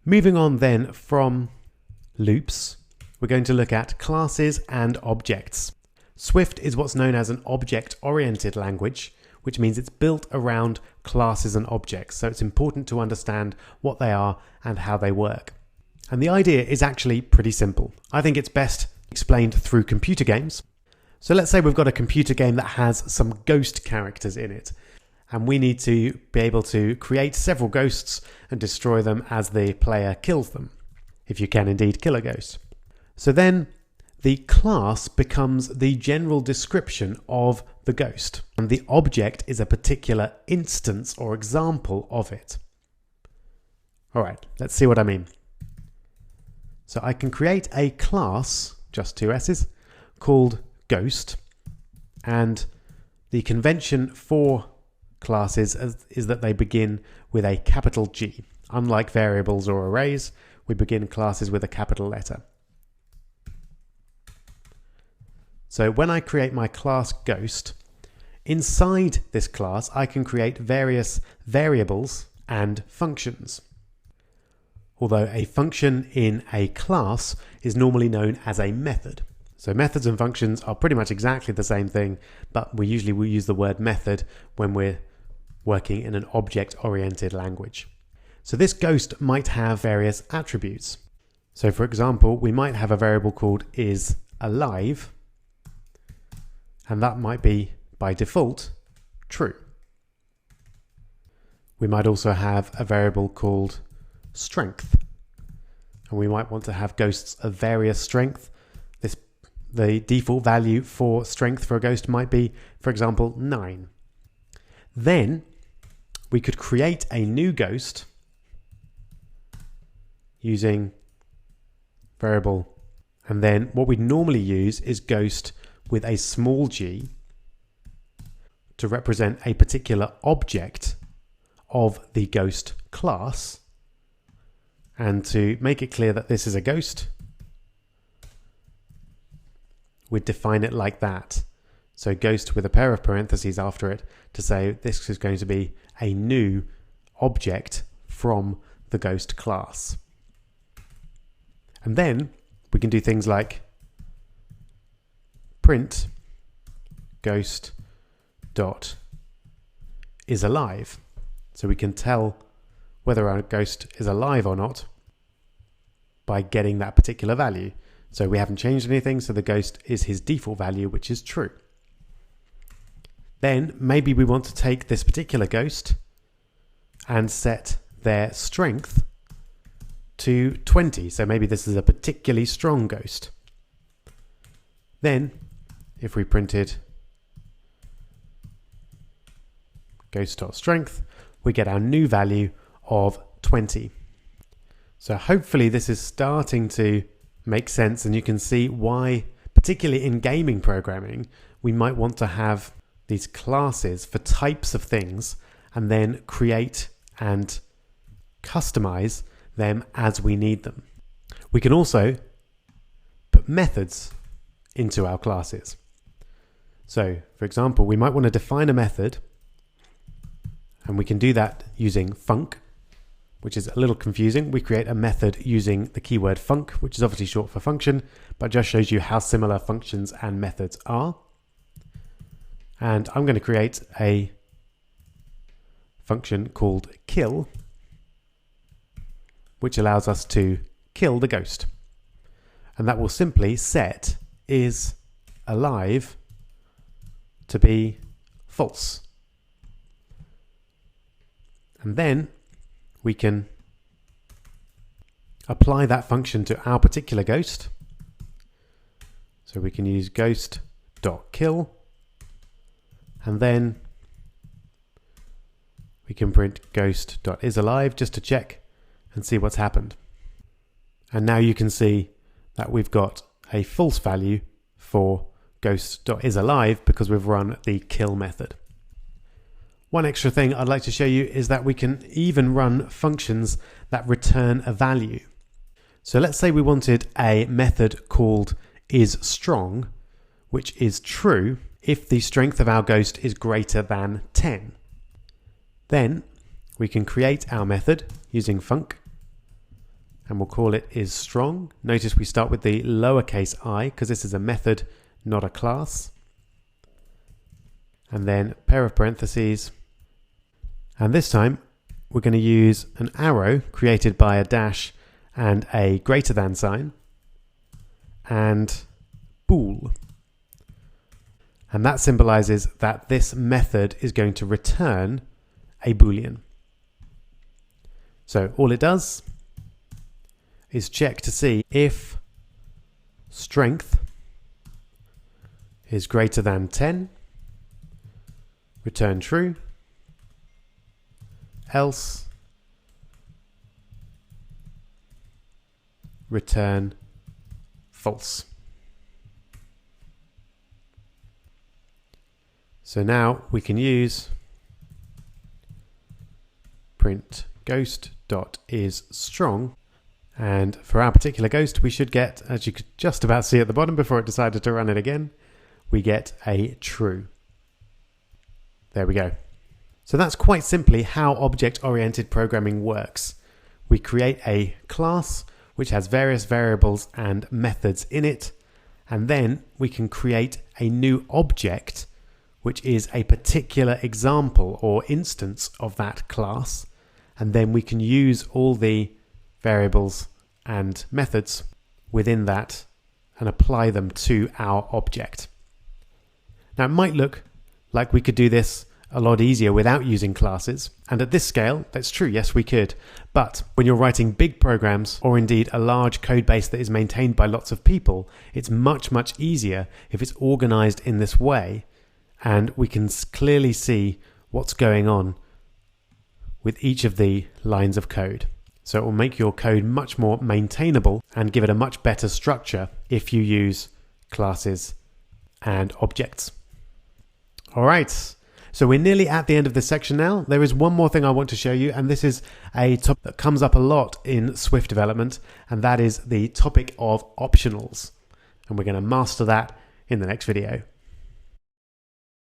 Moving on then from loops, we're going to look at classes and objects. Swift is what's known as an object-oriented language, which means it's built around classes and objects. So it's important to understand what they are and how they work. And the idea is actually pretty simple. I think it's best explained through computer games. So let's say we've got a computer game that has some ghost characters in it, and we need to be able to create several ghosts and destroy them as the player kills them, if you can indeed kill a ghost. So then the class becomes the general description of the ghost, and the object is a particular instance or example of it. All right, let's see what I mean. So I can create a class, just two S's, called Ghost, and the convention for classes is that they begin with a capital G. Unlike variables or arrays, we begin classes with a capital letter. So when I create my class Ghost, inside this class I can create various variables and functions. Although a function in a class is normally known as a method. So methods and functions are pretty much exactly the same thing, but we usually will use the word method when we're working in an object-oriented language. So this ghost might have various attributes. So for example, we might have a variable called isAlive, and that might be, by default, true. We might also have a variable called strength, and we might want to have ghosts of various strength. The default value for strength for a ghost might be, for example, 9. Then we could create a new ghost using variable, and then what we'd normally use is ghost with a small g to represent a particular object of the ghost class. And to make it clear that this is a ghost, we'd define it like that. So ghost with a pair of parentheses after it to say this is going to be a new object from the ghost class. And then we can do things like print ghost dot is alive. So we can tell whether our ghost is alive or not by getting that particular value. So we haven't changed anything, so the ghost is his default value, which is true. Then maybe we want to take this particular ghost and set their strength to 20. So maybe this is a particularly strong ghost. Then if we printed ghost.strength, we get our new value of 20. So hopefully this is starting to make sense, and you can see why, particularly in gaming programming, we might want to have these classes for types of things and then create and customize them as we need them. We can also put methods into our classes. So for example, we might want to define a method, and we can do that using func, which is a little confusing. We create a method using the keyword func, which is obviously short for function, but just shows you how similar functions and methods are. And I'm going to create a function called kill, which allows us to kill the ghost. And that will simply set isAlive to be false. And then we can apply that function to our particular ghost. So we can use ghost.kill, and then we can print ghost.isAlive just to check and see what's happened. And now you can see that we've got a false value for ghost.isAlive because we've run the kill method. One extra thing I'd like to show you is that we can even run functions that return a value. So let's say we wanted a method called isStrong, which is true if the strength of our ghost is greater than 10. Then we can create our method using func, and we'll call it isStrong. Notice we start with the lowercase I because this is a method, not a class. And then pair of parentheses. And this time we're going to use an arrow created by a dash and a greater than sign and bool. And that symbolizes that this method is going to return a Boolean. So all it does is check to see if strength is greater than 10, return true, else return false. So now we can use print ghost.isStrong, and for our particular ghost we should get, as you could just about see at the bottom before it decided to run it again, we get a true. There we go. So that's quite simply how object-oriented programming works. We create a class which has various variables and methods in it, and then we can create a new object which is a particular example or instance of that class, and then we can use all the variables and methods within that and apply them to our object. Now it might look like we could do this a lot easier without using classes, and at this scale that's true, yes we could, but when you're writing big programs or indeed a large code base that is maintained by lots of people, it's much easier if it's organized in this way and we can clearly see what's going on with each of the lines of code. So it will make your code much more maintainable and give it a much better structure if you use classes and objects. All right, so we're nearly at the end of this section now. There is one more thing I want to show you, and this is a topic that comes up a lot in Swift development, and that is the topic of optionals. And we're going to master that in the next video.